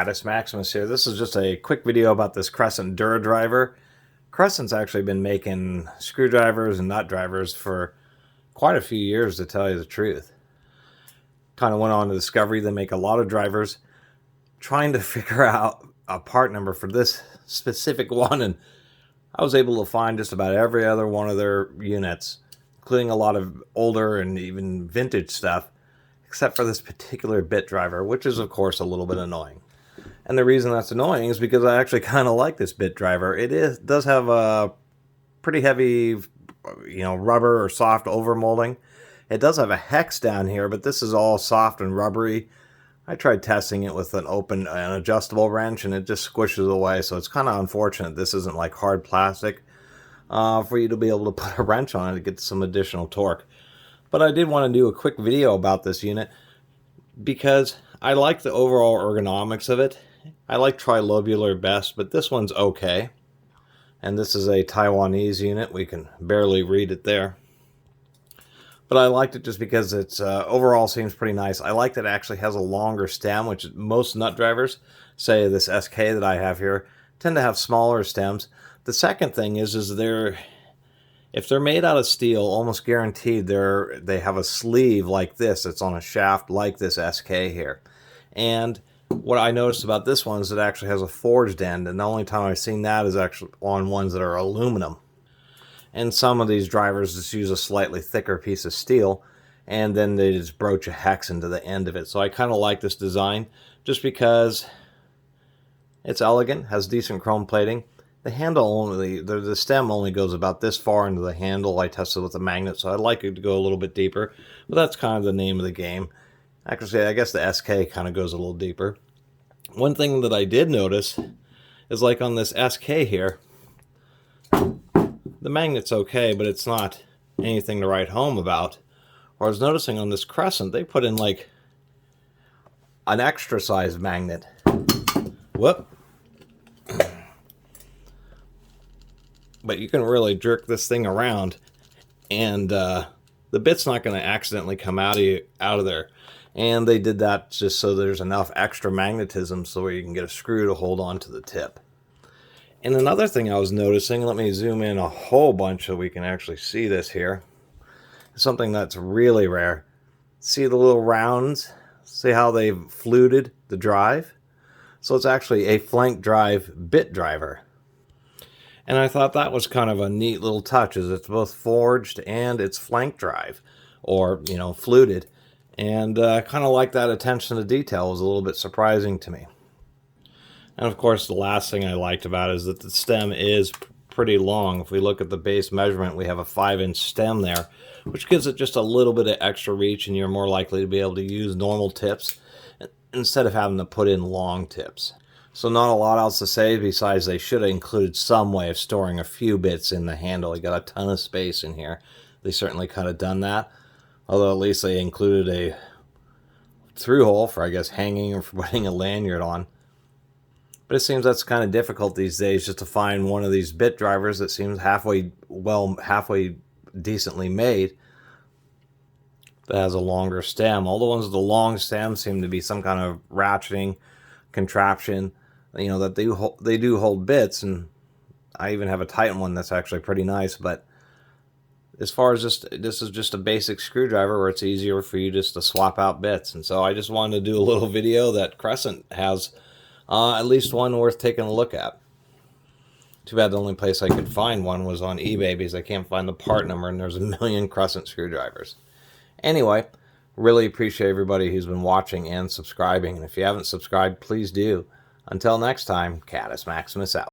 Catus, Maximus here. This is just a quick video about this Crescent Dura-Driver. Crescent's actually been making screwdrivers and nut drivers for quite a few years, to tell you the truth. Kind of went on to discovery they make a lot of drivers. Trying to figure out a part number for this specific one, and I was able to find just about every other one of their units, including a lot of older and even vintage stuff, except for this particular bit driver, which is of course a little bit annoying. And the reason that's annoying is because I actually kind of like this bit driver. It does have a pretty heavy, rubber or soft overmolding. It does have a hex down here, but this is all soft and rubbery. I tried testing it with an open and adjustable wrench, and it just squishes away, so it's kind of unfortunate this isn't like hard plastic for you to be able to put a wrench on it to get some additional torque. But I did want to do a quick video about this unit because I like the overall ergonomics of it. I like trilobular best, but this one's okay. And this is a Taiwanese unit. We can barely read it there. But I liked it just because it's overall seems pretty nice. I like that it actually has a longer stem, which most nut drivers, say this SK that I have here, tend to have smaller stems. The second thing is if they're made out of steel, almost guaranteed they have a sleeve like this. It's on a shaft like this SK here. And what I noticed about this one is it actually has a forged end, and the only time I've seen that is actually on ones that are aluminum. And some of these drivers just use a slightly thicker piece of steel, and then they just broach a hex into the end of it. So I kind of like this design just because it's elegant, has decent chrome plating. The handle only, the stem only goes about this far into the handle. I tested with a magnet, so I'd like it to go a little bit deeper. But that's kind of the name of the game. Actually, I guess the SK kind of goes a little deeper. One thing that I did notice is like on this SK here, the magnet's okay, but it's not anything to write home about. Or I was noticing on this Crescent, they put in like an extra size magnet. Whoop. But you can really jerk this thing around, and the bit's not going to accidentally come out of there. And they did that just so there's enough extra magnetism so where you can get a screw to hold on to the tip. And another thing I was noticing, let me zoom in a whole bunch so we can actually see this here. Something that's really rare. See the little rounds? See how they've fluted the drive? So it's actually a flank drive bit driver. And I thought that was kind of a neat little touch, as it's both forged and it's flank drive, or, fluted. And I kind of like that attention to detail. It was a little bit surprising to me. And of course, the last thing I liked about it is that the stem is pretty long. If we look at the base measurement, we have a 5-inch stem there, which gives it just a little bit of extra reach, and you're more likely to be able to use normal tips instead of having to put in long tips. So not a lot else to say besides they should have included some way of storing a few bits in the handle. You got a ton of space in here. They certainly could have done that. Although at least they included a through hole for, I guess, hanging or for putting a lanyard on. But it seems that's kind of difficult these days just to find one of these bit drivers that seems halfway decently made that has a longer stem. All the ones with the long stem seem to be some kind of ratcheting contraption, that they do hold bits, and I even have a Titan one that's actually pretty nice. But as far as this is just a basic screwdriver where it's easier for you just to swap out bits. And so I just wanted to do a little video that Crescent has at least one worth taking a look at. Too bad the only place I could find one was on eBay, because I can't find the part number, and there's a million Crescent screwdrivers. Anyway, really appreciate everybody who's been watching and subscribing. And if you haven't subscribed, please do. Until next time, Catus Maximus out.